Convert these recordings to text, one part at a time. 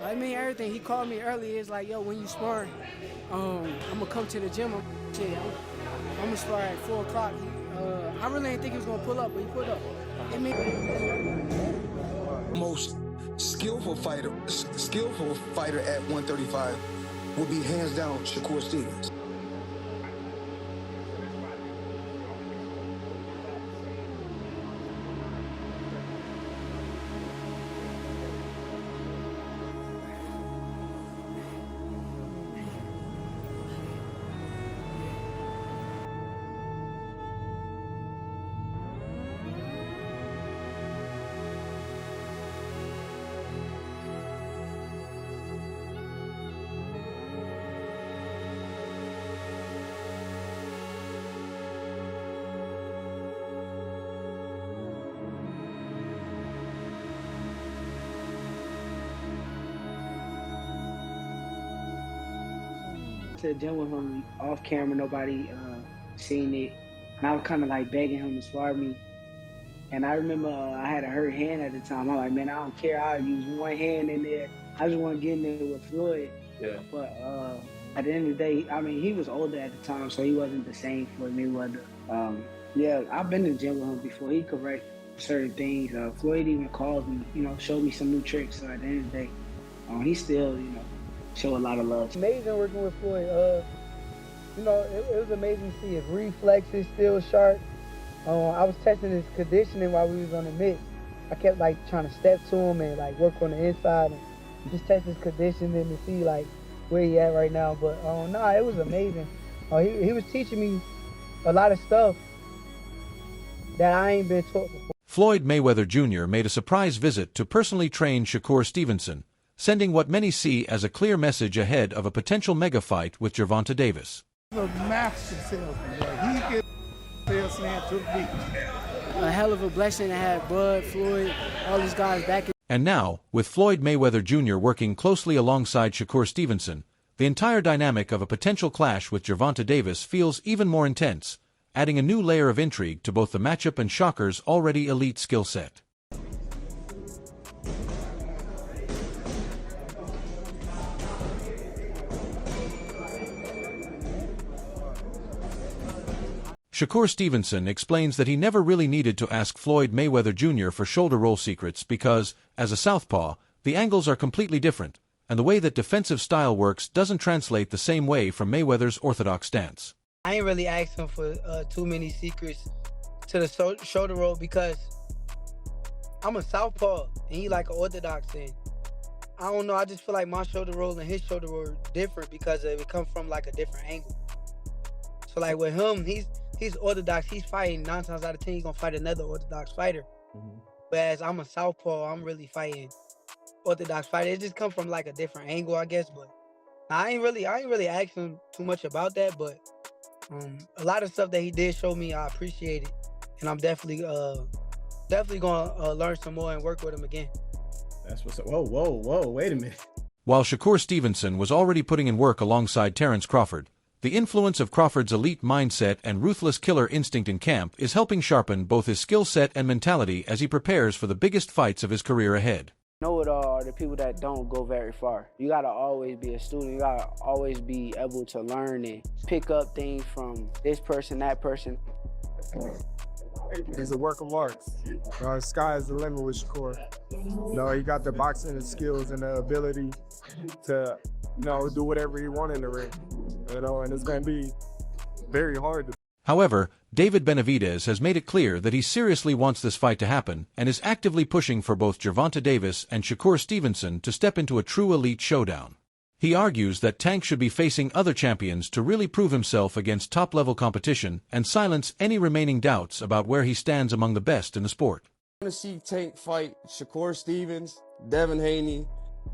I mean, everything. He called me early. It's like, yo, when you spar, I'm going to come to the gym. I'm going to spar at 4 o'clock. I really didn't think he was going to pull up, but he pulled up. Most skillful fighter at 135 would be hands down Shakur Stevenson. To the gym with him off camera, nobody seen it, and I was kind of like begging him to spar me. And I remember I had a hurt hand at the time. I'm like, man, I don't care. I'll use one hand in there. I just want to get in there with Floyd. Yeah. But at the end of the day, I mean, he was older at the time, so he wasn't the same Floyd Mayweather. Yeah, I've been to the gym with him before. He correct certain things. Floyd even called me, showed me some new tricks. So at the end of the day, he still, show a lot of love. Amazing working with Floyd. It was amazing to see his reflexes still sharp. I was testing his conditioning while we was on the mix. I kept trying to step to him and work on the inside and just test his conditioning to see where he at right now. But it was amazing. He was teaching me a lot of stuff that I ain't been taught before. Floyd Mayweather Jr. made a surprise visit to personally train Shakur Stevenson, sending what many see as a clear message ahead of a potential mega fight with Gervonta Davis. He's a master salesman. He can salesman to the beat. A hell of a blessing to have Bud, Floyd, all these guys back. And now, with Floyd Mayweather Jr. working closely alongside Shakur Stevenson, the entire dynamic of a potential clash with Gervonta Davis feels even more intense, adding a new layer of intrigue to both the matchup and Shakur's already elite skill set. Shakur Stevenson explains that he never really needed to ask Floyd Mayweather Jr. for shoulder roll secrets because, as a southpaw, the angles are completely different, and the way that defensive style works doesn't translate the same way from Mayweather's orthodox stance. I ain't really asked him for too many secrets to the shoulder roll because I'm a southpaw and he like an orthodox, and I don't know, I just feel like my shoulder roll and his shoulder roll are different because it comes from a different angle. So with him, he's orthodox. He's fighting 9 times out of 10. He's gonna fight another orthodox fighter. Whereas I'm a southpaw. I'm really fighting orthodox fighter. It just comes from a different angle, I guess. But I ain't really asked him too much about that. But a lot of stuff that he did show me, I appreciate it, and I'm definitely gonna learn some more and work with him again. That's what's up. Whoa! Wait a minute. While Shakur Stevenson was already putting in work alongside Terrence Crawford, the influence of Crawford's elite mindset and ruthless killer instinct in camp is helping sharpen both his skill set and mentality as he prepares for the biggest fights of his career ahead. Know-it-all are the people that don't go very far. You gotta always be a student. You gotta always be able to learn and pick up things from this person, that person. He's a work of art. Sky is the limit with Shakur. He got the boxing skills and the ability to do whatever he wants in the ring. And it's going to be very hard. However, David Benavidez has made it clear that he seriously wants this fight to happen and is actively pushing for both Gervonta Davis and Shakur Stevenson to step into a true elite showdown. He argues that Tank should be facing other champions to really prove himself against top-level competition and silence any remaining doubts about where he stands among the best in the sport. I want to see Tank fight Shakur Stevens, Devin Haney.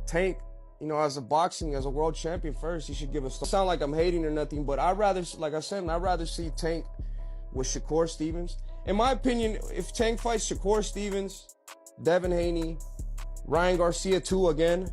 Tank, as a world champion first, he should give us. Sound like I'm hating or nothing, but I'd rather see Tank with Shakur Stevens. In my opinion, if Tank fights Shakur Stevens, Devin Haney, Ryan Garcia too again,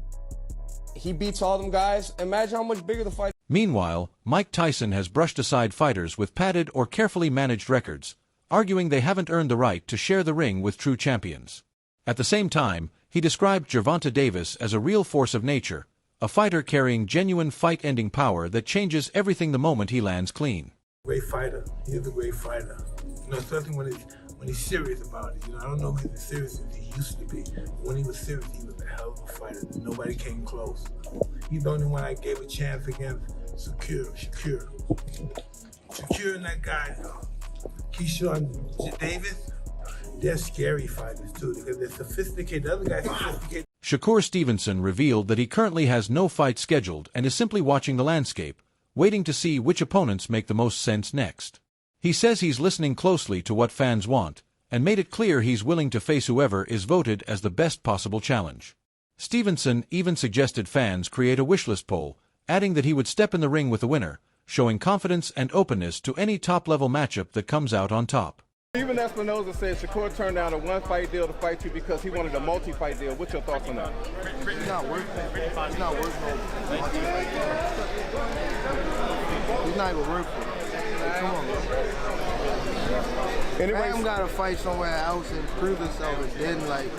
he beats all them guys. Imagine how much bigger the fight. Meanwhile, Mike Tyson has brushed aside fighters with padded or carefully managed records, arguing they haven't earned the right to share the ring with true champions. At the same time, He described Gervonta Davis as a real force of nature, a fighter carrying genuine fight-ending power that changes everything the moment he lands clean. Great fighter. He is a great fighter. You know, especially when he's serious about it. You know, I don't know if he's as serious as he used to be. When he was serious, he was a hell of a fighter. Nobody came close. He's the only one I gave a chance against. Shakur and that guy, Keyshawn Davis, they're scary fighters too because they're sophisticated. The other guy's sophisticated. Shakur Stevenson revealed that he currently has no fight scheduled and is simply watching the landscape, waiting to see which opponents make the most sense next. He says he's listening closely to what fans want, and made it clear he's willing to face whoever is voted as the best possible challenge. Stevenson even suggested fans create a wishlist poll, adding that he would step in the ring with the winner, showing confidence and openness to any top-level matchup that comes out on top. Even Espinoza said Shakur turned down a one-fight deal to fight you because he wanted a multi-fight deal. What's your thoughts on that? He's not worth it. He's not worth no multi-fight deal. He's not even worth it. Come on, bro. Anyway, got to fight somewhere else and prove himself and then, like,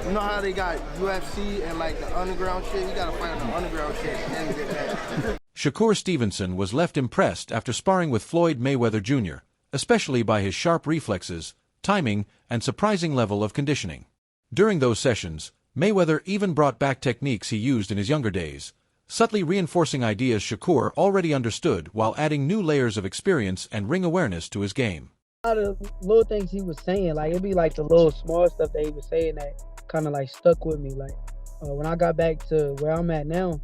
you know how they got UFC and, like, the underground shit? You got to fight on the underground shit and then get that. Shakur Stevenson was left impressed after sparring with Floyd Mayweather Jr., especially by his sharp reflexes, timing, and surprising level of conditioning. During those sessions, Mayweather even brought back techniques he used in his younger days, subtly reinforcing ideas Shakur already understood while adding new layers of experience and ring awareness to his game. A lot of little things he was saying, like it'd be like the little small stuff that he was saying that kind of like stuck with me. Like when I got back to where I'm at now,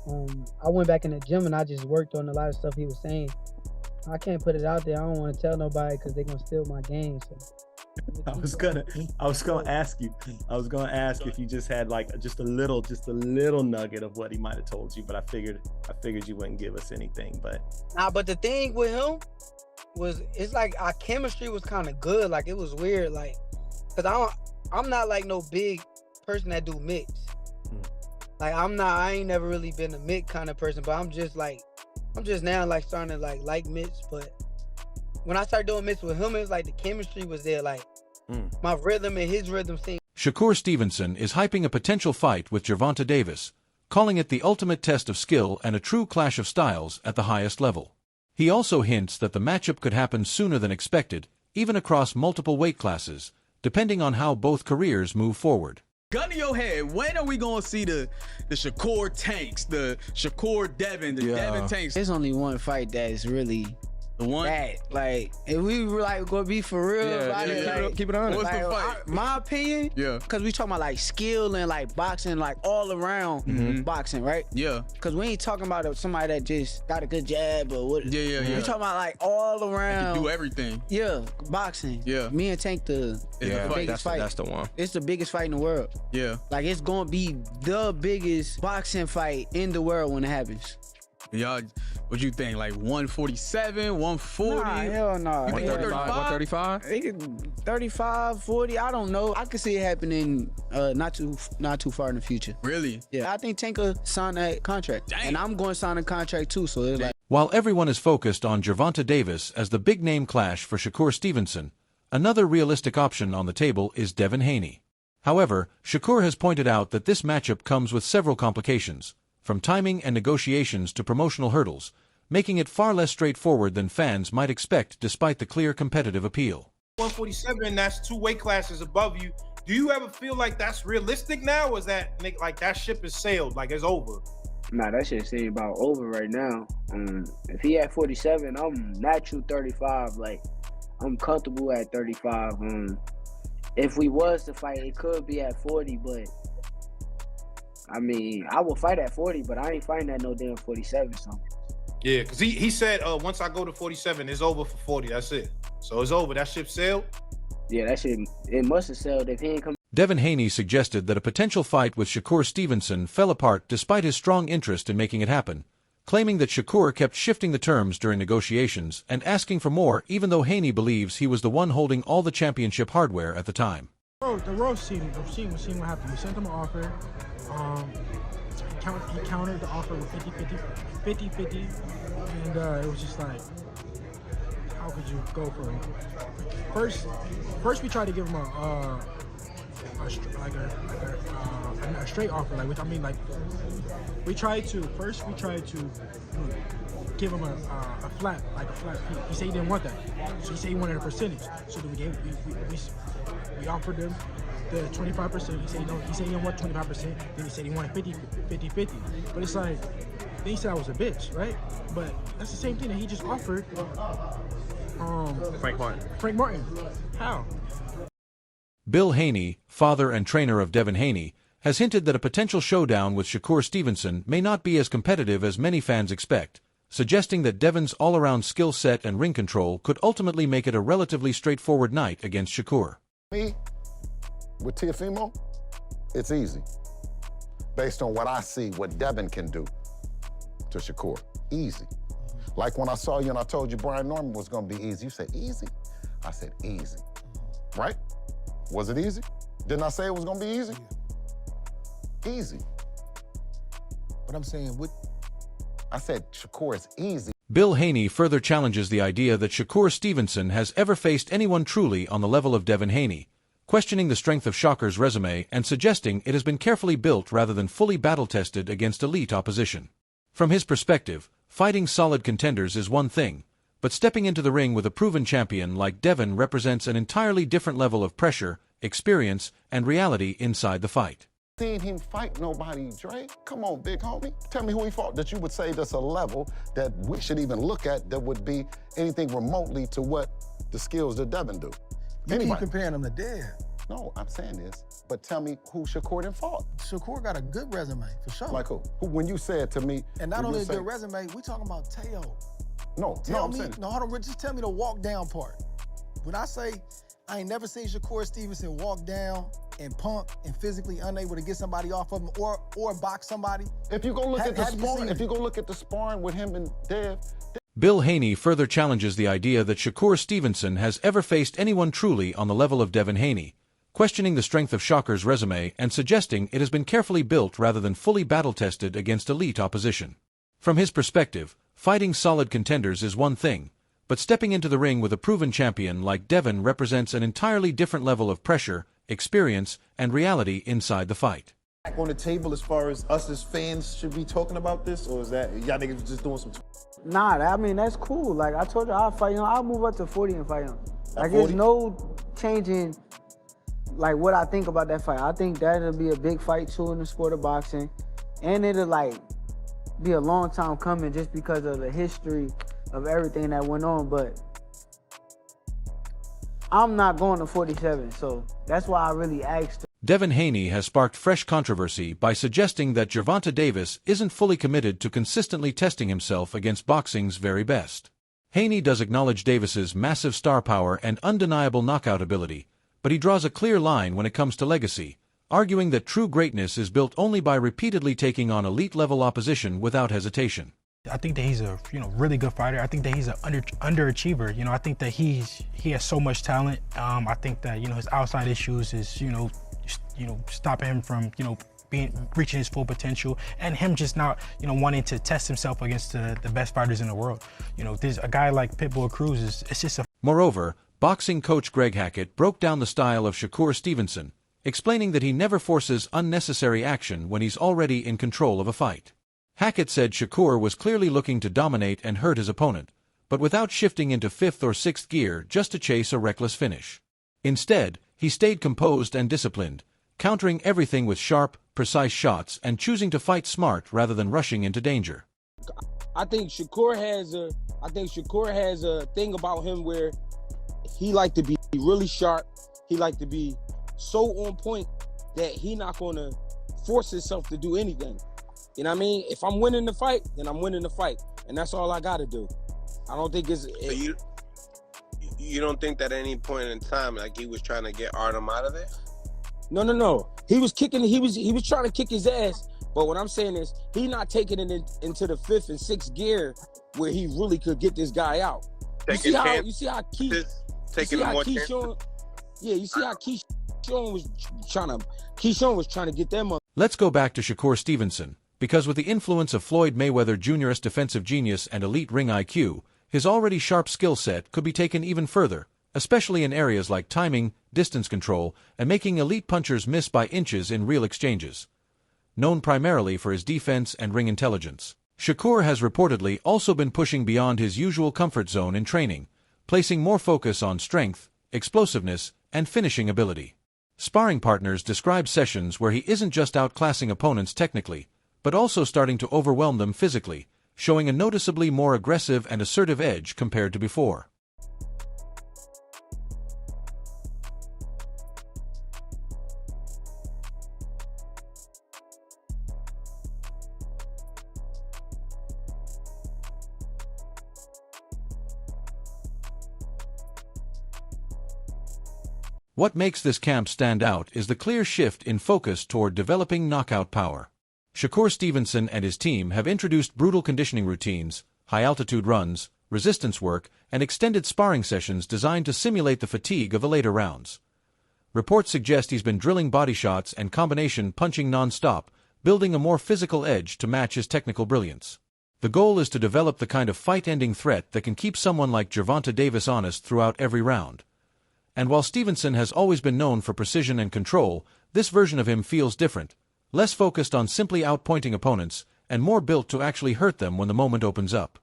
I went back in the gym and I just worked on a lot of stuff he was saying. I can't put it out there. I don't want to tell nobody because they're gonna steal my game. So I was gonna ask you if you just had like just a little nugget of what he might have told you, but I figured you wouldn't give us anything. But but the thing with him was it's like our chemistry was kind of good. Like it was weird, like because I'm not like no big person that do mix. Like I ain't never really been a mix kind of person, but I'm just now like starting to like mitts. But when I started doing mitts with him, it was like the chemistry was there. Like my rhythm and his rhythm seemed. Shakur Stevenson is hyping a potential fight with Gervonta Davis, calling it the ultimate test of skill and a true clash of styles at the highest level. He also hints that the matchup could happen sooner than expected, even across multiple weight classes, depending on how both careers move forward. Gun to your head, when are we gonna see the Shakur tanks, the Shakur Devin, the Devin tanks? There's only one fight that is really the one that, like, if we were like gonna be for real about it, like, keep it honest. What's the fight? My opinion, because we talking about like skill and like boxing, like all around boxing, right? Yeah. Because we ain't talking about somebody that just got a good jab or what. Yeah. We talking about like all around. Do everything. Yeah, boxing. Yeah. Me and Tank the biggest fight. That's the one. It's the biggest fight in the world. Yeah. Like it's gonna be the biggest boxing fight in the world when it happens. Y'all, what you think? Like 147, 140? Nah, hell no. 135? 35, 40, I don't know. I could see it happening not too far in the future. Really? Yeah. I think Tank will sign that contract. Dang. And I'm going to sign a contract too, so it's like. While everyone is focused on Gervonta Davis as the big-name clash for Shakur Stevenson, another realistic option on the table is Devin Haney. However, Shakur has pointed out that this matchup comes with several complications, from timing and negotiations to promotional hurdles, making it far less straightforward than fans might expect despite the clear competitive appeal. 147, that's 2 weight classes above you. Do you ever feel like that's realistic now, or is that like that ship is sailed, like it's over? Nah, that shit seems about over right now. If he at 47, I'm natural 35. Like, I'm comfortable at 35. If we was to fight, it could be at 40, but I mean, I will fight at 40, but I ain't fighting at no damn 47. So. Yeah, because he said once I go to 47, it's over for 40. That's it. So it's over. That ship sailed? Yeah, that shit, it must have sailed if he ain't come. Devin Haney suggested that a potential fight with Shakur Stevenson fell apart despite his strong interest in making it happen, claiming that Shakur kept shifting the terms during negotiations and asking for more even though Haney believes he was the one holding all the championship hardware at the time. Bro, the roast cheating. The cheating what happened. We sent him an offer. He countered the offer with 50-50, and it was just like, how could you go for it? First we tried to give him a straight offer. Like, like we tried to give him a flat fee. He said he didn't want that, so he said he wanted a percentage. So then we offered him the 25%. He said no. He said he didn't want 25%. Then he said he wanted 50-50. But it's like, then he said I was a bitch, right? But that's the same thing that he just offered. Frank Martin. How? Bill Haney, father and trainer of Devin Haney, has hinted that a potential showdown with Shakur Stevenson may not be as competitive as many fans expect, suggesting that Devin's all-around skill set and ring control could ultimately make it a relatively straightforward night against Shakur. Me, with Teofimo, it's easy. Based on what I see, what Devin can do to Shakur. Easy. Like when I saw you and I told you Brian Norman was going to be easy, you said easy? I said easy. Right? Was it easy? Didn't I say it was going to be easy? Easy. But I'm saying, I said Shakur is easy. Bill Haney further challenges the idea that Shakur Stevenson has ever faced anyone truly on the level of Devin Haney, questioning the strength of Shakur's resume and suggesting it has been carefully built rather than fully battle-tested against elite opposition. From his perspective, fighting solid contenders is one thing, but stepping into the ring with a proven champion like Devin represents an entirely different level of pressure, experience, and reality inside the fight. Seen him fight nobody, Dre. Come on, big homie. Tell me who he fought that you would say that's a level that we should even look at that would be anything remotely to what the skills that Devin do. You keep comparing him to Dev. No, I'm saying this, but tell me who Shakur done fought. Shakur got a good resume, for sure. Like who? When you said to me... And not only a good resume, we talking about Teo. No, I'm saying... No, hold on, just tell me the walk down part. When I say I ain't never seen Shakur Stevenson walk down and pump and physically unable to get somebody off of him or box somebody. If you go look at the sparring, if you go look at the sparring with him and Dev... Bill Haney further challenges the idea that Shakur Stevenson has ever faced anyone truly on the level of Devin Haney, questioning the strength of Shakur's resume and suggesting it has been carefully built rather than fully battle-tested against elite opposition. From his perspective, fighting solid contenders is one thing, but stepping into the ring with a proven champion like Devin represents an entirely different level of pressure, experience, and reality inside the fight. On the table as far as us as fans should be talking about this, or is that y'all niggas just doing some... Nah, I mean, that's cool. Like, I told you, I'll fight him. I'll move up to 40 and fight him. Like, there's no changing, like, what I think about that fight. I think that'll be a big fight, too, in the sport of boxing. And it'll, like, be a long time coming just because of the history of everything that went on. But I'm not going to 47, so that's why I really asked. Devin Haney has sparked fresh controversy by suggesting that Gervonta Davis isn't fully committed to consistently testing himself against boxing's very best. Haney does acknowledge Davis's massive star power and undeniable knockout ability, but he draws a clear line when it comes to legacy, arguing that true greatness is built only by repeatedly taking on elite-level opposition without hesitation. I think that he's a really good fighter. I think that he's an underachiever. I think that he has so much talent. I think that his outside issues is stopping him from reaching his full potential, and him just not wanting to test himself against the best fighters in the world. There's a guy like Pitbull Cruz it's just a... Moreover, boxing coach Greg Hackett broke down the style of Shakur Stevenson, explaining that he never forces unnecessary action when he's already in control of a fight. Hackett said Shakur was clearly looking to dominate and hurt his opponent, but without shifting into fifth or sixth gear just to chase a reckless finish. Instead, he stayed composed and disciplined, countering everything with sharp, precise shots and choosing to fight smart rather than rushing into danger. I think Shakur has a thing about him where he like to be really sharp. He like to be so on point that he not gonna force himself to do anything. You know what I mean? If I'm winning the fight, then I'm winning the fight, and that's all I gotta do. I don't think it's. But you don't think that at any point in time, like he was trying to get Artem out of there? No. He was kicking. He was trying to kick his ass. But what I'm saying is, he not taking it into the fifth and sixth gear where he really could get this guy out. You see how Keyshawn was trying to get them up. Let's go back to Shakur Stevenson, because with the influence of Floyd Mayweather Jr.'s defensive genius and elite ring IQ, his already sharp skill set could be taken even further, especially in areas like timing, distance control, and making elite punchers miss by inches in real exchanges. Known primarily for his defense and ring intelligence, Shakur has reportedly also been pushing beyond his usual comfort zone in training, placing more focus on strength, explosiveness, and finishing ability. Sparring partners describe sessions where he isn't just outclassing opponents technically, but also starting to overwhelm them physically, showing a noticeably more aggressive and assertive edge compared to before. What makes this camp stand out is the clear shift in focus toward developing knockout power. Shakur Stevenson and his team have introduced brutal conditioning routines, high-altitude runs, resistance work, and extended sparring sessions designed to simulate the fatigue of the later rounds. Reports suggest he's been drilling body shots and combination punching non-stop, building a more physical edge to match his technical brilliance. The goal is to develop the kind of fight-ending threat that can keep someone like Gervonta Davis honest throughout every round. And while Stevenson has always been known for precision and control, this version of him feels different, less focused on simply outpointing opponents, and more built to actually hurt them when the moment opens up.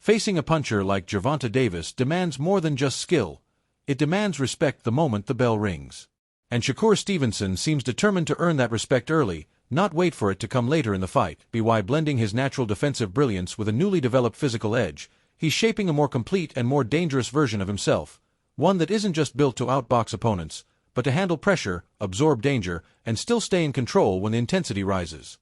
Facing a puncher like Gervonta Davis demands more than just skill. It demands respect the moment the bell rings. And Shakur Stevenson seems determined to earn that respect early, not wait for it to come later in the fight. By blending his natural defensive brilliance with a newly developed physical edge, he's shaping a more complete and more dangerous version of himself, one that isn't just built to outbox opponents, but to handle pressure, absorb danger, and still stay in control when the intensity rises.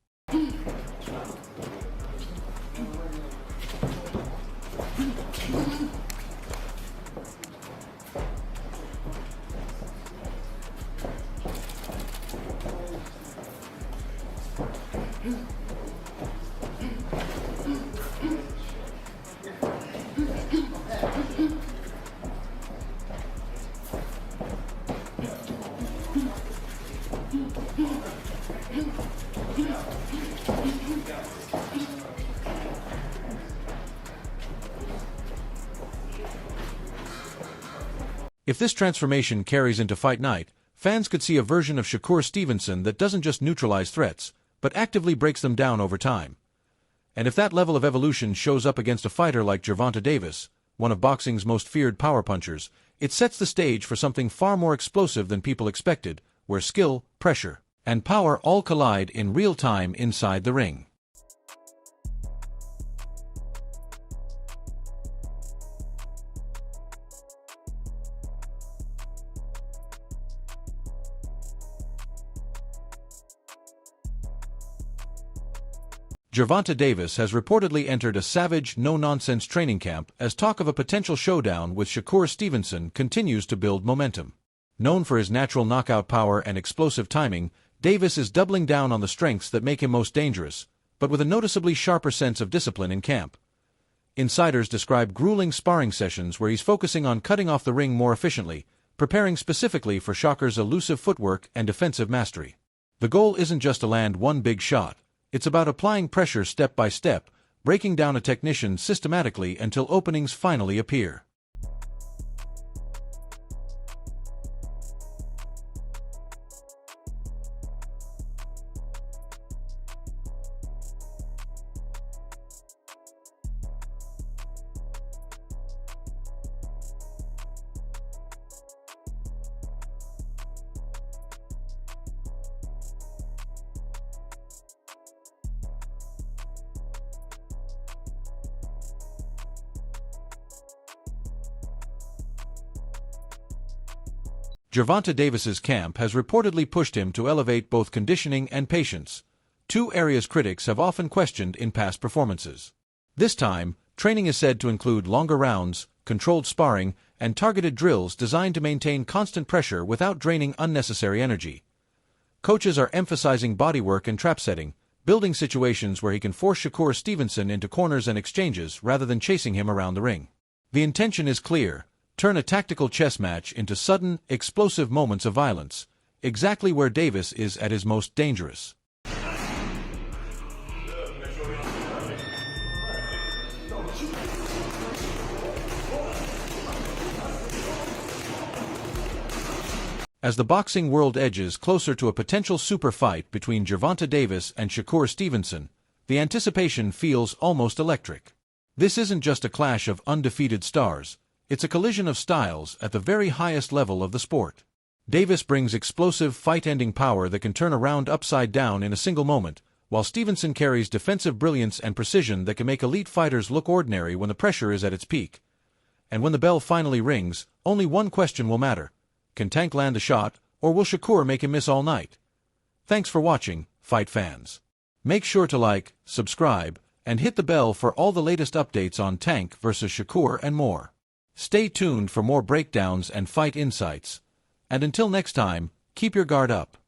If this transformation carries into fight night, fans could see a version of Shakur Stevenson that doesn't just neutralize threats, but actively breaks them down over time. And if that level of evolution shows up against a fighter like Gervonta Davis, one of boxing's most feared power punchers, it sets the stage for something far more explosive than people expected, where skill, pressure, and power all collide in real time inside the ring. Gervonta Davis has reportedly entered a savage, no-nonsense training camp as talk of a potential showdown with Shakur Stevenson continues to build momentum. Known for his natural knockout power and explosive timing, Davis is doubling down on the strengths that make him most dangerous, but with a noticeably sharper sense of discipline in camp. Insiders describe grueling sparring sessions where he's focusing on cutting off the ring more efficiently, preparing specifically for Shakur's elusive footwork and defensive mastery. The goal isn't just to land one big shot. It's about applying pressure step by step, breaking down a technician systematically until openings finally appear. Gervonta Davis's camp has reportedly pushed him to elevate both conditioning and patience, two areas critics have often questioned in past performances. This time, training is said to include longer rounds, controlled sparring, and targeted drills designed to maintain constant pressure without draining unnecessary energy. Coaches are emphasizing bodywork and trap setting, building situations where he can force Shakur Stevenson into corners and exchanges rather than chasing him around the ring. The intention is clear: turn a tactical chess match into sudden, explosive moments of violence, exactly where Davis is at his most dangerous. As the boxing world edges closer to a potential super fight between Gervonta Davis and Shakur Stevenson, the anticipation feels almost electric. This isn't just a clash of undefeated stars, it's a collision of styles at the very highest level of the sport. Davis brings explosive, fight-ending power that can turn a round upside down in a single moment, while Stevenson carries defensive brilliance and precision that can make elite fighters look ordinary when the pressure is at its peak. And when the bell finally rings, only one question will matter: can Tank land a shot, or will Shakur make him miss all night? Thanks for watching, fight fans. Make sure to like, subscribe, and hit the bell for all the latest updates on Tank vs. Shakur and more. Stay tuned for more breakdowns and fight insights. And until next time, keep your guard up.